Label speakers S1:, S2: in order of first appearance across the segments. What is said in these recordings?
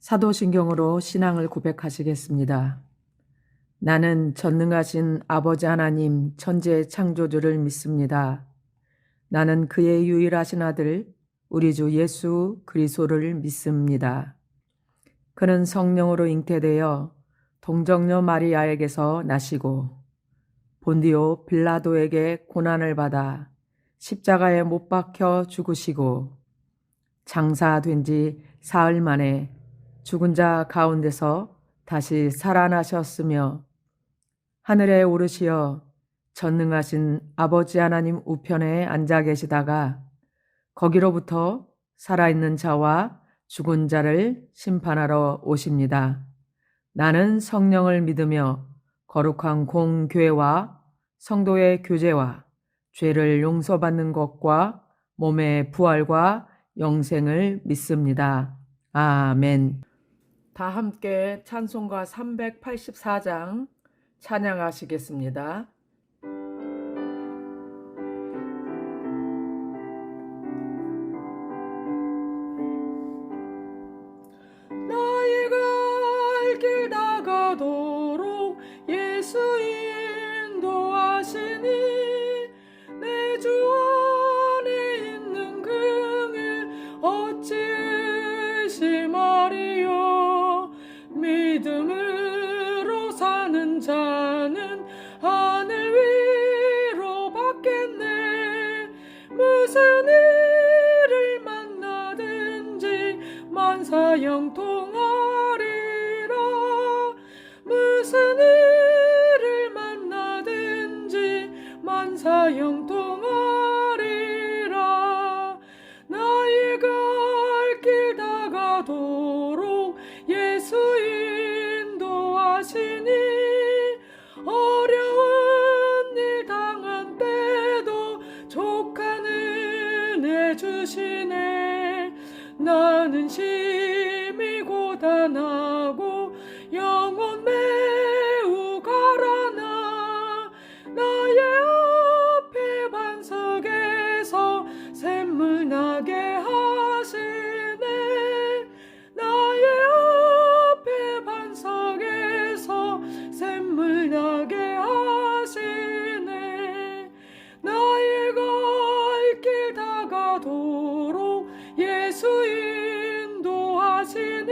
S1: 사도신경으로 신앙을 고백하시겠습니다. 나는 전능하신 아버지 하나님 천지의 창조주를 믿습니다. 나는 그의 유일하신 아들 우리 주 예수 그리스도를 믿습니다. 그는 성령으로 잉태되어 동정녀 마리아에게서 나시고 본디오 빌라도에게 고난을 받아 십자가에 못 박혀 죽으시고 장사된 지 사흘 만에 죽은 자 가운데서 다시 살아나셨으며 하늘에 오르시어 전능하신 아버지 하나님 우편에 앉아 계시다가 거기로부터 살아있는 자와 죽은 자를 심판하러 오십니다. 나는 성령을 믿으며 거룩한 공교회와 성도의 교제와 죄를 용서받는 것과 몸의 부활과 영생을 믿습니다. 아멘. 다 함께 찬송가 384장 찬양하시겠습니다. 나의 갈 길 다가도록 예수 인도하시니 내 주 안에 있는 긍휼 어찌 의심하리요. 믿음으로 사는 자는 하늘 위로 받겠네. 무슨 일을 만나든지 만사형통하리라. 무슨 일을 만나든지 만사형통하리라. 나의 갈 길 다가도록 예수 인도하시니 어려운 일 당한 때도 족한 은혜 주시네. 나는 심히 고단하고 영혼 매우 가라나 나의 앞에 반석에서 샘물 나게 하시네. 나의 앞에 반석에서 샘물 나게 하시네. 나의 갈 길 다가도록 예수 인도하시니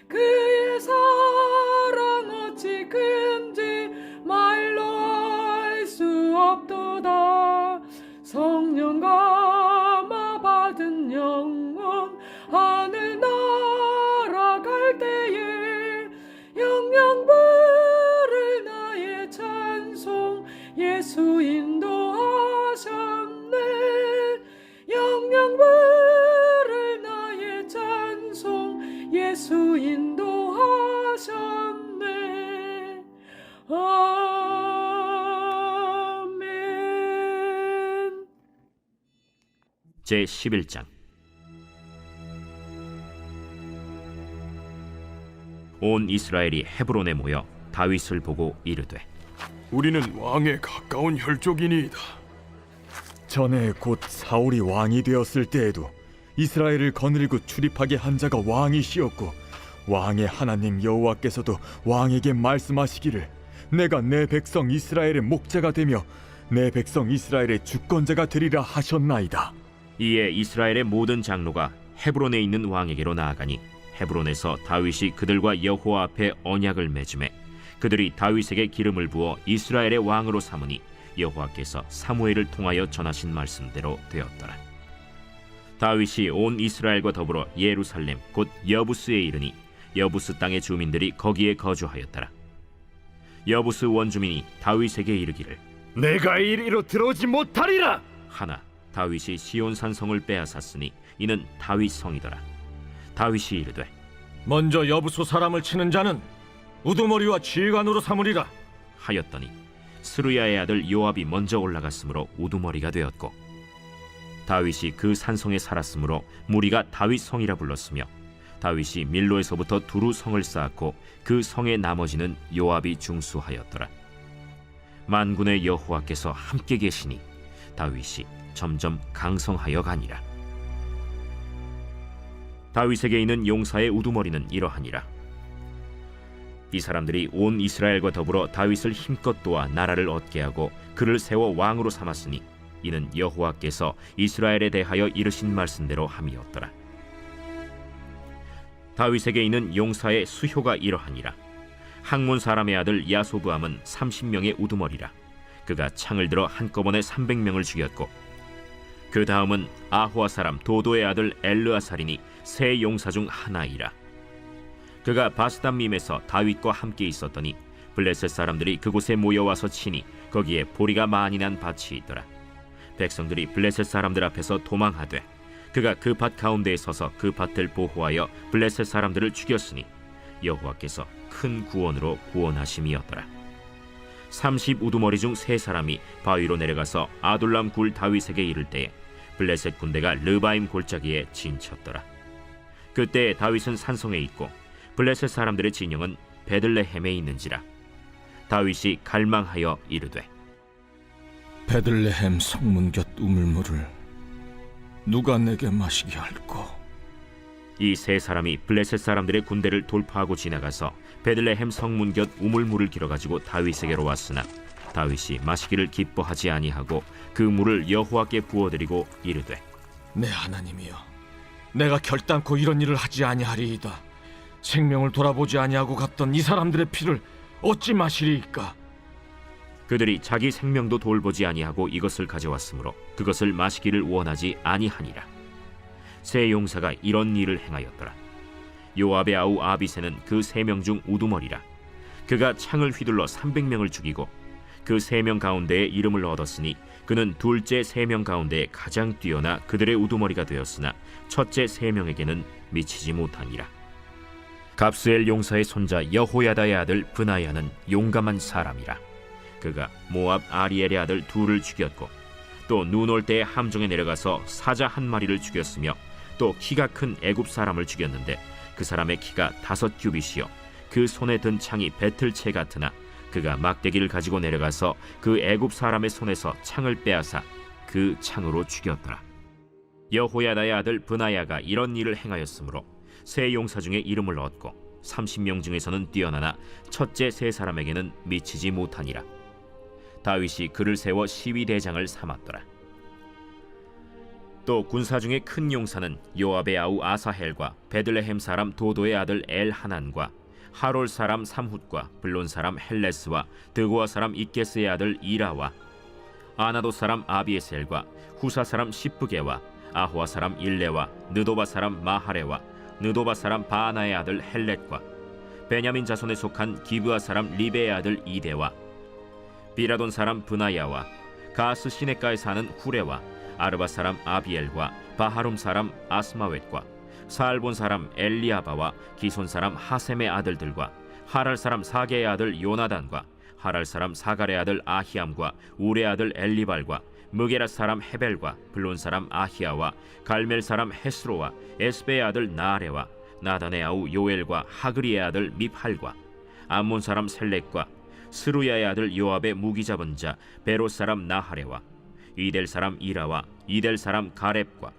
S1: 그의 사랑 어찌 큰지 말로 알 수 없도다. 성령 감화 받은 영혼 하늘 날아갈 때에 영영 부를 나의 찬송 예수 인도하셨네. 영영 부를 나의 찬송 예수 인도하셨네. 아멘.
S2: 제11장. 온 이스라엘이 헤브론에 모여 다윗을 보고 이르되
S3: 우리는 왕에 가까운 혈족이니이다.
S4: 전에 곧 사울이 왕이 되었을 때에도 이스라엘을 거느리고 출입하게 한 자가 왕이시었고 왕의 하나님 여호와께서도 왕에게 말씀하시기를 내가 내 백성 이스라엘의 목자가 되며 내 백성 이스라엘의 주권자가 되리라 하셨나이다.
S2: 이에 이스라엘의 모든 장로가 헤브론에 있는 왕에게로 나아가니 헤브론에서 다윗이 그들과 여호와 앞에 언약을 맺음에 그들이 다윗에게 기름을 부어 이스라엘의 왕으로 삼으니 여호와께서 사무엘을 통하여 전하신 말씀대로 되었더라. 다윗이 온 이스라엘과 더불어 예루살렘 곧 여부스에 이르니 여부스 땅의 주민들이 거기에 거주하였더라. 여부스 원주민이 다윗에게 이르기를
S3: 내가 이리로 들어오지 못하리라
S2: 하나 다윗이 시온 산성을 빼앗았으니 이는 다윗 성이더라. 다윗이 이르되
S5: 먼저 여부수 사람을 치는 자는 우두머리와 지휘관으로 삼으리라
S2: 하였더니 스루야의 아들 요압이 먼저 올라갔으므로 우두머리가 되었고 다윗이 그 산성에 살았으므로 무리가 다윗 성이라 불렀으며 다윗이 밀로에서부터 두루 성을 쌓았고 그 성의 나머지는 요압이 중수하였더라. 만군의 여호와께서 함께 계시니 다윗이 점점 강성하여 가니라. 다윗에게 있는 용사의 우두머리는 이러하니라. 이 사람들이 온 이스라엘과 더불어 다윗을 힘껏 도와 나라를 얻게 하고 그를 세워 왕으로 삼았으니 이는 여호와께서 이스라엘에 대하여 이르신 말씀대로 함이었더라. 다윗에게 있는 용사의 수효가 이러하니라. 학몬 사람의 아들 야소부함은 30명의 우두머리라. 그가 창을 들어 한꺼번에 300명을 죽였고, 그 다음은 아호아 사람 도도의 아들 엘르아살이니 세 용사 중 하나이라. 그가 바스담밈에서 다윗과 함께 있었더니 블레셋 사람들이 그곳에 모여와서 치니 거기에 보리가 많이 난 밭이 있더라. 백성들이 블레셋 사람들 앞에서 도망하되 그가 그 밭 가운데에 서서 그 밭을 보호하여 블레셋 사람들을 죽였으니 여호와께서 큰 구원으로 구원하심이었더라. 30 우두머리 중 세 사람이 바위로 내려가서 아둘람 굴 다윗에게 이를 때에 블레셋 군대가 르바임 골짜기에 진쳤더라. 그때 다윗은 산성에 있고 블레셋 사람들의 진영은 베들레헴에 있는지라. 다윗이 갈망하여 이르되
S5: 베들레헴 성문 곁 우물물을 누가 내게 마시게 할꼬?
S2: 이 세 사람이 블레셋 사람들의 군대를 돌파하고 지나가서 베들레헴 성문 곁 우물물을 길어가지고 다윗에게로 왔으나 다윗이 마시기를 기뻐하지 아니하고 그 물을 여호와께 부어드리고 이르되
S5: 내 하나님이여, 내가 결단코 이런 일을 하지 아니하리이다. 생명을 돌아보지 아니하고 갔던 이 사람들의 피를 어찌 마시리이까?
S2: 그들이 자기 생명도 돌보지 아니하고 이것을 가져왔으므로 그것을 마시기를 원하지 아니하니라. 세 용사가 이런 일을 행하였더라. 요압의 아우 아비새는 그 3명 중 우두머리라. 그가 창을 휘둘러 300명을 죽이고 그 3명 가운데에 이름을 얻었으니 그는 둘째 3명 가운데 가장 뛰어나 그들의 우두머리가 되었으나 첫째 3명에게는 미치지 못하니라. 갑스엘 용사의 손자 여호야다의 아들 브나야는 용감한 사람이라. 그가 모압 아리엘의 아들 둘을 죽였고 또 눈 올 때에 함정에 내려가서 사자 한 마리를 죽였으며 또 키가 큰 애굽 사람을 죽였는데 그 사람의 키가 5규빗이요 그 손에 든 창이 배틀채 같으나 그가 막대기를 가지고 내려가서 그 애굽 사람의 손에서 창을 빼앗아 그 창으로 죽였더라. 여호야다의 아들 브나야가 이런 일을 행하였으므로 세 용사 중에 이름을 얻고 30명 중에서는 뛰어나나 첫째 세 사람에게는 미치지 못하니라. 다윗이 그를 세워 시위대장을 삼았더라. 또 군사 중에 큰 용사는 요압의 아우 아사헬과 베들레헴 사람 도도의 아들 엘하난과 하롤 사람 삼훗과 블론 사람 헬레스와 드고아 사람 이게스의 아들 이라와 아나도 사람 아비에셀과 후사 사람 시프게와 아호아 사람 일레와 느도바 사람 마하레와 느도바 사람 바하나의 아들 헬렛과 베냐민 자손에 속한 기브아 사람 리베의 아들 이데와 비라돈 사람 브나야와 가스 시내가에 사는 후레와 아르바 사람 아비엘과 바하룸 사람 아스마웻과 사알본 사람 엘리아바와 기손 사람 하셈의 아들들과 하랄 사람 사게의 아들 요나단과 하랄 사람 사갈의 아들 아히암과 우레 아들 엘리발과 무게라 사람 헤벨과 블론 사람 아히야와 갈멜 사람 헤스로와 에스베의 아들 나아레와 나단의 아우 요엘과 하그리의 아들 미팔과 암몬 사람 셀렉과 스루야의 아들 요압의 무기 잡은 자 베롯 사람 나하레와 이델 사람 이라와 이델 사람 가렙과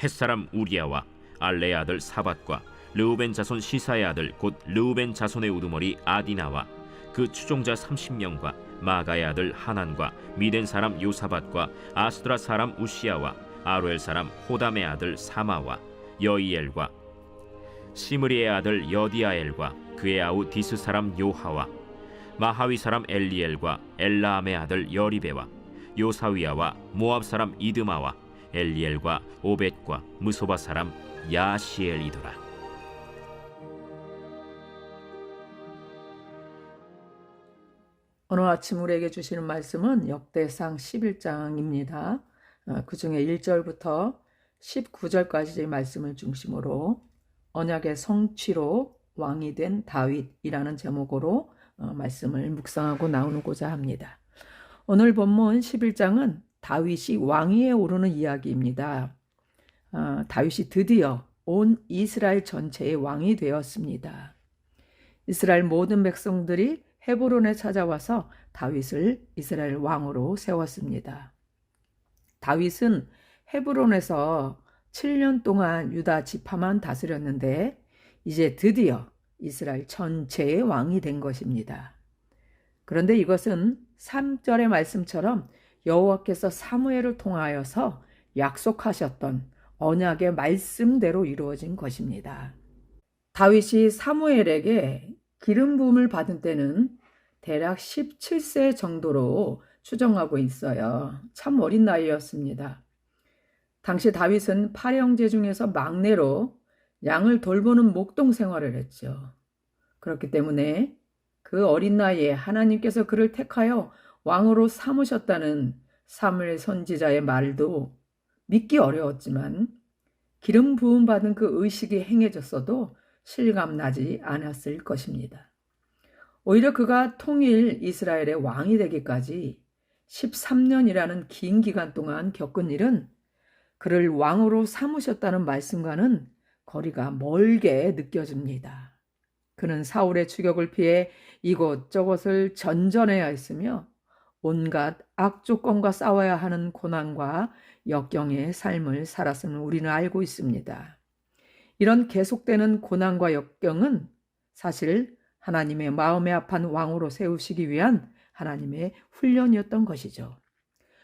S2: 헷 사람 우리야와 알레의 아들 사밧과 르우벤 자손 시사의 아들 곧 르우벤 자손의 우두머리 아디나와 그 추종자 30명과 마가의 아들 하난과 미덴 사람 요사밧과 아스드라 사람 우시야와 아로엘 사람 호담의 아들 사마와 여이엘과 시므리의 아들 여디아엘과 그의 아우 디스 사람 요하와 마하위 사람 엘리엘과 엘라암의 아들 여리베와 요사위야와 모압 사람 이드마와 엘리엘과 오벳과 무소바 사람 야시엘이더라.
S1: 오늘 아침 우리에게 주시는 말씀은 역대상 11장입니다. 그 중에 1절부터 19절까지의 말씀을 중심으로 언약의 성취로 왕이 된 다윗이라는 제목으로 말씀을 묵상하고 나누고자 합니다. 오늘 본문 11장은 다윗이 왕위에 오르는 이야기입니다. 다윗이 드디어 온 이스라엘 전체의 왕이 되었습니다. 이스라엘 모든 백성들이 헤브론에 찾아와서 다윗을 이스라엘 왕으로 세웠습니다. 다윗은 헤브론에서 7년 동안 유다 지파만 다스렸는데 이제 드디어 이스라엘 전체의 왕이 된 것입니다. 그런데 이것은 3절의 말씀처럼 여호와께서 사무엘을 통하여서 약속하셨던 언약의 말씀대로 이루어진 것입니다. 다윗이 사무엘에게 기름 부음을 받은 때는 대략 17세 정도로 추정하고 있어요. 참 어린 나이였습니다. 당시 다윗은 8형제 중에서 막내로 양을 돌보는 목동 생활을 했죠. 그렇기 때문에 그 어린 나이에 하나님께서 그를 택하여 왕으로 삼으셨다는 사무엘 선지자의 말도 믿기 어려웠지만 기름 부음 받은 그 의식이 행해졌어도 실감나지 않았을 것입니다. 오히려 그가 통일 이스라엘의 왕이 되기까지 13년이라는 긴 기간 동안 겪은 일은 그를 왕으로 삼으셨다는 말씀과는 거리가 멀게 느껴집니다. 그는 사울의 추격을 피해 이곳저곳을 전전해야 했으며 온갖 악조건과 싸워야 하는 고난과 역경의 삶을 살았음을 우리는 알고 있습니다. 이런 계속되는 고난과 역경은 사실 하나님의 마음에 합한 왕으로 세우시기 위한 하나님의 훈련이었던 것이죠.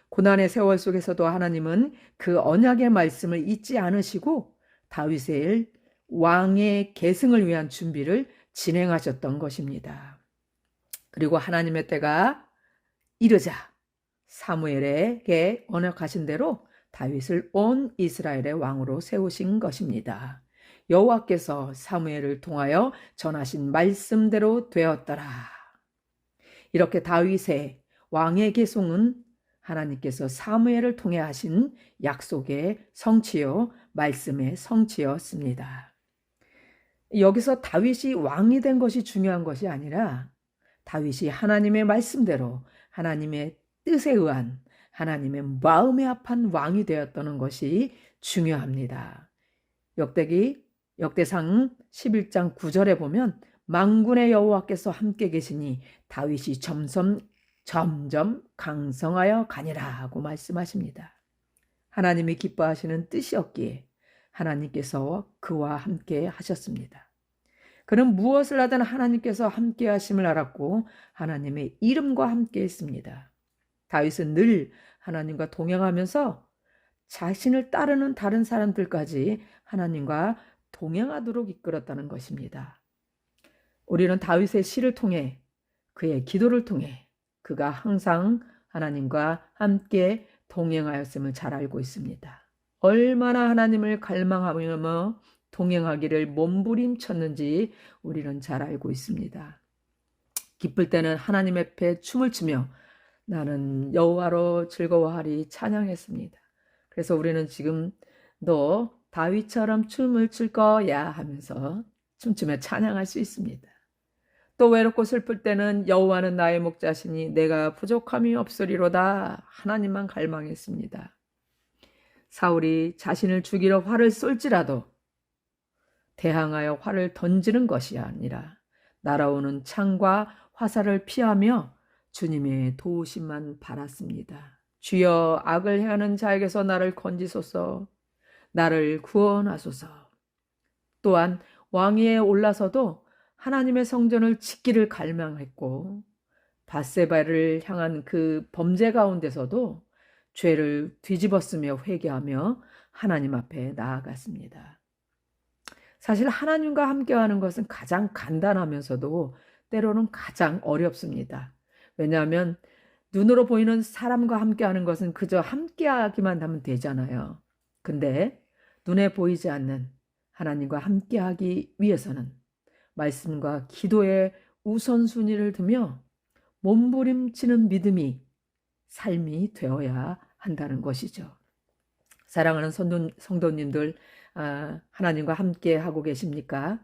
S1: 고난의 세월 속에서도 하나님은 그 언약의 말씀을 잊지 않으시고 다윗의 왕의 계승을 위한 준비를 진행하셨던 것입니다. 그리고 하나님의 때가 이르자 사무엘에게 언약하신 대로 다윗을 온 이스라엘의 왕으로 세우신 것입니다. 여호와께서 사무엘을 통하여 전하신 말씀대로 되었더라. 이렇게 다윗의 왕의 계승은 하나님께서 사무엘을 통해 하신 약속의 성취요, 말씀의 성취였습니다. 여기서 다윗이 왕이 된 것이 중요한 것이 아니라 다윗이 하나님의 말씀대로 하나님의 뜻에 의한 하나님의 마음에 합한 왕이 되었다는 것이 중요합니다. 역대상 11장 9절에 보면 만군의 여호와께서 함께 계시니 다윗이 점점 강성하여 가니라 하고 말씀하십니다. 하나님이 기뻐하시는 뜻이었기에 하나님께서 그와 함께 하셨습니다. 그는 무엇을 하든 하나님께서 함께 하심을 알았고 하나님의 이름과 함께 했습니다. 다윗은 늘 하나님과 동행하면서 자신을 따르는 다른 사람들까지 하나님과 동행하도록 이끌었다는 것입니다. 우리는 다윗의 시를 통해 그의 기도를 통해 그가 항상 하나님과 함께 동행하였음을 잘 알고 있습니다. 얼마나 하나님을 갈망하며 동행하기를 몸부림쳤는지 우리는 잘 알고 있습니다. 기쁠 때는 하나님 앞에 춤을 추며 나는 여호와로 즐거워하리 찬양했습니다. 그래서 우리는 지금 너 다윗처럼 춤을 출 거야 하면서 춤추며 찬양할 수 있습니다. 또 외롭고 슬플 때는 여호와는 나의 목자시니 내가 부족함이 없으리로다 하나님만 갈망했습니다. 사울이 자신을 죽이러 활을 쏠지라도 대항하여 활을 던지는 것이 아니라 날아오는 창과 화살을 피하며 주님의 도우심만 바랐습니다. 주여 악을 행하는 자에게서 나를 건지소서 나를 구원하소서. 또한 왕위에 올라서도 하나님의 성전을 짓기를 갈망했고 밧세바를 향한 그 범죄 가운데서도 죄를 뒤집었으며 회개하며 하나님 앞에 나아갔습니다. 사실 하나님과 함께하는 것은 가장 간단하면서도 때로는 가장 어렵습니다. 왜냐하면 눈으로 보이는 사람과 함께하는 것은 그저 함께하기만 하면 되잖아요. 근데 눈에 보이지 않는 하나님과 함께하기 위해서는 말씀과 기도의 우선순위를 두며 몸부림치는 믿음이 삶이 되어야 한다는 것이죠. 사랑하는 성도님들, 하나님과 함께 하고 계십니까?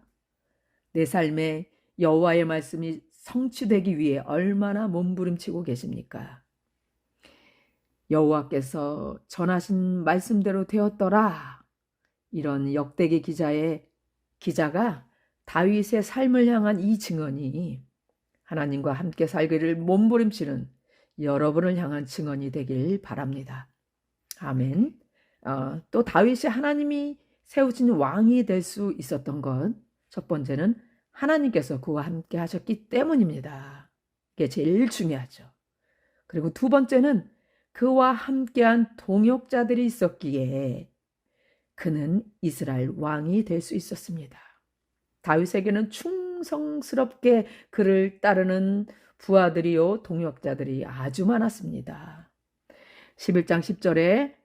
S1: 내 삶에 여호와의 말씀이 성취되기 위해 얼마나 몸부림치고 계십니까? 여호와께서 전하신 말씀대로 되었더라. 이런 역대기 기자가 다윗의 삶을 향한 이 증언이 하나님과 함께 살기를 몸부림치는 여러분을 향한 증언이 되길 바랍니다. 아멘. 또 다윗이 하나님이 세우신 왕이 될 수 있었던 것, 첫 번째는 하나님께서 그와 함께 하셨기 때문입니다. 이게 제일 중요하죠. 그리고 두 번째는 그와 함께한 동역자들이 있었기에 그는 이스라엘 왕이 될 수 있었습니다. 다윗에게는 충성스럽게 그를 따르는 부하들이요 동역자들이 아주 많았습니다. 11장 10절에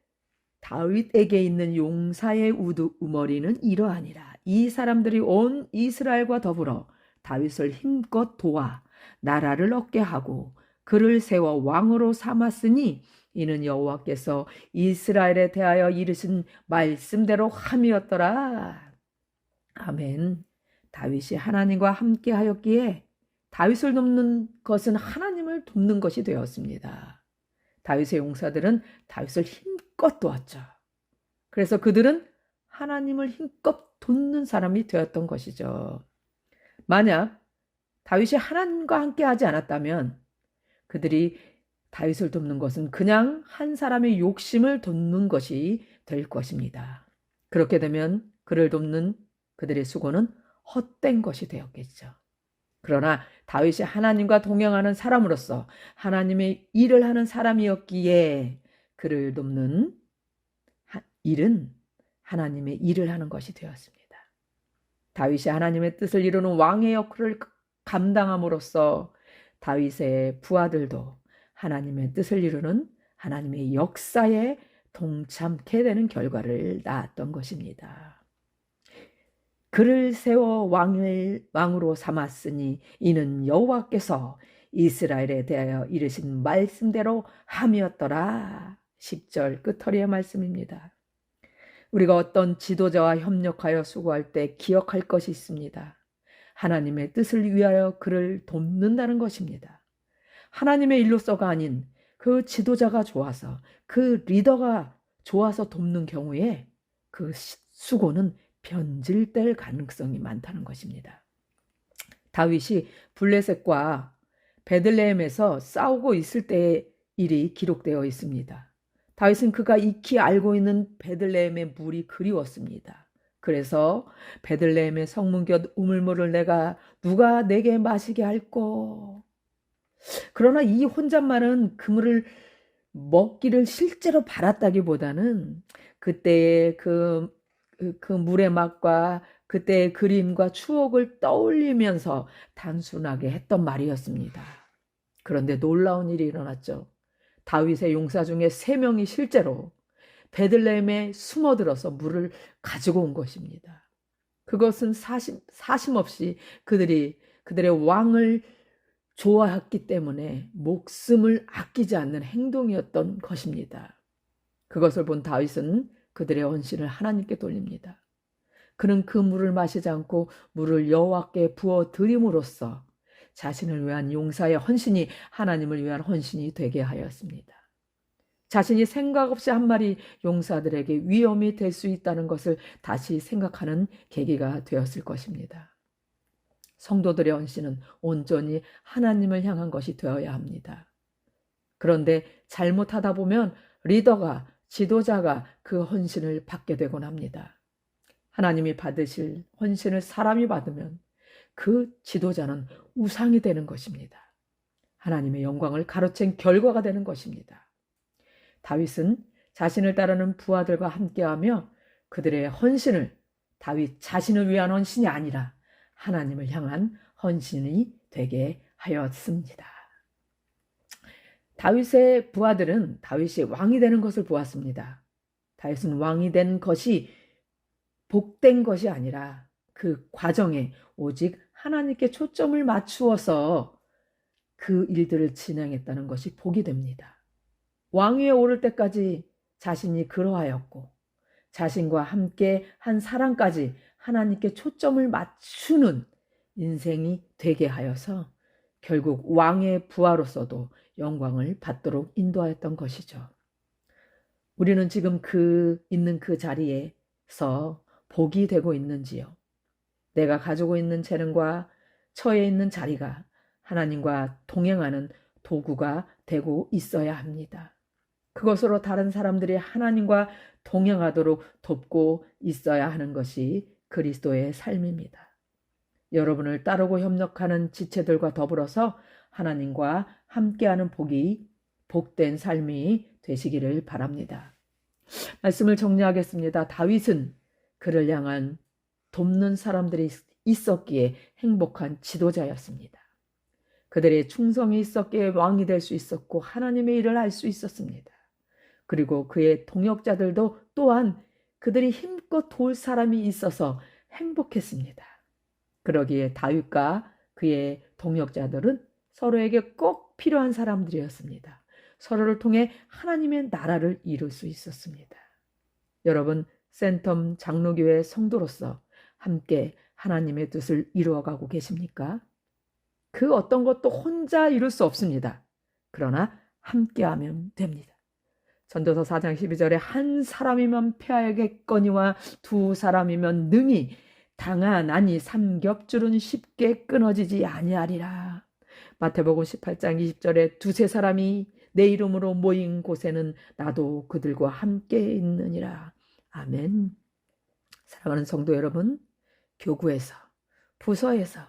S1: 다윗에게 있는 용사의 우두머리는 이러하니라. 이 사람들이 온 이스라엘과 더불어 다윗을 힘껏 도와 나라를 얻게 하고 그를 세워 왕으로 삼았으니 이는 여호와께서 이스라엘에 대하여 이르신 말씀대로 함이었더라. 아멘. 다윗이 하나님과 함께 하였기에 다윗을 돕는 것은 하나님을 돕는 것이 되었습니다. 다윗의 용사들은 다윗을 힘껏 도왔죠. 그래서 그들은 하나님을 힘껏 돕는 사람이 되었던 것이죠. 만약 다윗이 하나님과 함께 하지 않았다면 그들이 다윗을 돕는 것은 그냥 한 사람의 욕심을 돕는 것이 될 것입니다. 그렇게 되면 그를 돕는 그들의 수고는 헛된 것이 되었겠죠. 그러나 다윗이 하나님과 동행하는 사람으로서 하나님의 일을 하는 사람이었기에 그를 돕는 일은 하나님의 일을 하는 것이 되었습니다. 다윗이 하나님의 뜻을 이루는 왕의 역할을 감당함으로써 다윗의 부하들도 하나님의 뜻을 이루는 하나님의 역사에 동참케 되는 결과를 낳았던 것입니다. 그를 세워 왕으로 삼았으니 이는 여호와께서 이스라엘에 대하여 이르신 말씀대로 함이었더라. 10절 끝허리의 말씀입니다. 우리가 어떤 지도자와 협력하여 수고할 때 기억할 것이 있습니다. 하나님의 뜻을 위하여 그를 돕는다는 것입니다. 하나님의 일로서가 아닌 그 지도자가 좋아서 그 리더가 좋아서 돕는 경우에 그 수고는 변질될 가능성이 많다는 것입니다. 다윗이 블레셋과 베들레헴에서 싸우고 있을 때의 일이 기록되어 있습니다. 다윗은 그가 익히 알고 있는 베들레헴의 물이 그리웠습니다. 그래서 베들레헴의 성문 곁 우물물을 누가 내게 마시게 할꼬. 그러나 이 혼잣말은 그 물을 먹기를 실제로 바랐다기보다는 그때의 그 물의 맛과 그때의 그림과 추억을 떠올리면서 단순하게 했던 말이었습니다. 그런데 놀라운 일이 일어났죠. 다윗의 용사 중에 3명이 실제로 베들레헴에 숨어들어서 물을 가지고 온 것입니다. 그것은 사심없이 그들의 왕을 좋아했기 때문에 목숨을 아끼지 않는 행동이었던 것입니다. 그것을 본 다윗은 그들의 헌신을 하나님께 돌립니다. 그는 그 물을 마시지 않고 물을 여호와께 부어 드림으로써 자신을 위한 용사의 헌신이 하나님을 위한 헌신이 되게 하였습니다. 자신이 생각 없이 한 마리 용사들에게 위험이 될 수 있다는 것을 다시 생각하는 계기가 되었을 것입니다. 성도들의 헌신은 온전히 하나님을 향한 것이 되어야 합니다. 그런데 잘못하다 보면 리더가, 지도자가 그 헌신을 받게 되곤 합니다. 하나님이 받으실 헌신을 사람이 받으면 그 지도자는 우상이 되는 것입니다. 하나님의 영광을 가로챈 결과가 되는 것입니다. 다윗은 자신을 따르는 부하들과 함께하며 그들의 헌신을 다윗 자신을 위한 헌신이 아니라 하나님을 향한 헌신이 되게 하였습니다. 다윗의 부하들은 다윗이 왕이 되는 것을 보았습니다. 다윗은 왕이 된 것이 복된 것이 아니라 그 과정에 오직 하나님께 초점을 맞추어서 그 일들을 진행했다는 것이 복이 됩니다. 왕위에 오를 때까지 자신이 그러하였고 자신과 함께 한 사람까지 하나님께 초점을 맞추는 인생이 되게 하여서 결국 왕의 부하로서도 영광을 받도록 인도하였던 것이죠. 우리는 지금 있는 그 자리에서 복이 되고 있는지요? 내가 가지고 있는 재능과 처해 있는 자리가 하나님과 동행하는 도구가 되고 있어야 합니다. 그것으로 다른 사람들이 하나님과 동행하도록 돕고 있어야 하는 것이 그리스도의 삶입니다. 여러분을 따르고 협력하는 지체들과 더불어서 하나님과 함께하는 복된 삶이 되시기를 바랍니다. 말씀을 정리하겠습니다. 다윗은 그를 향한 돕는 사람들이 있었기에 행복한 지도자였습니다. 그들의 충성이 있었기에 왕이 될 수 있었고 하나님의 일을 할 수 있었습니다. 그리고 그의 동역자들도 또한 그들이 힘껏 도울 사람이 있어서 행복했습니다. 그러기에 다윗과 그의 동역자들은 서로에게 꼭 필요한 사람들이었습니다. 서로를 통해 하나님의 나라를 이룰 수 있었습니다. 여러분, 센텀 장로교회 성도로서 함께 하나님의 뜻을 이루어가고 계십니까? 그 어떤 것도 혼자 이룰 수 없습니다. 그러나 함께하면 됩니다. 전도서 4장 12절에 한 사람이면 패하겠거니와 두 사람이면 능히 당하나니 삼겹줄은 쉽게 끊어지지 아니하리라. 마태복음 18장 20절에 두세 사람이 내 이름으로 모인 곳에는 나도 그들과 함께 있느니라. 아멘. 사랑하는 성도 여러분, 교구에서, 부서에서,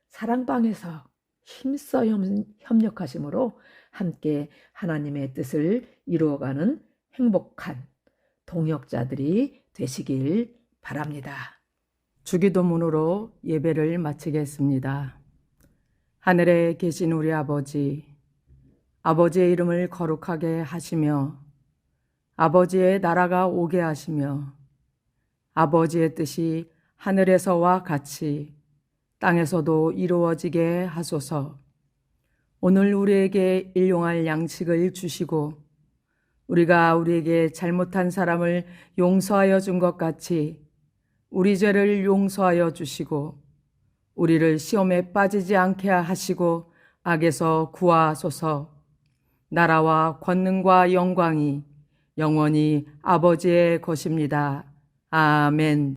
S1: 사랑방에서 힘써 협력하심으로 함께 하나님의 뜻을 이루어가는 행복한 동역자들이 되시길 바랍니다.
S6: 주기도문으로 예배를 마치겠습니다. 하늘에 계신 우리 아버지, 아버지의 이름을 거룩하게 하시며 아버지의 나라가 오게 하시며 아버지의 뜻이 하늘에서와 같이 땅에서도 이루어지게 하소서. 오늘 우리에게 일용할 양식을 주시고 우리가 우리에게 잘못한 사람을 용서하여 준 것 같이 우리 죄를 용서하여 주시고 우리를 시험에 빠지지 않게 하시고 악에서 구하소서. 나라와 권능과 영광이 영원히 아버지의 것입니다. 아멘.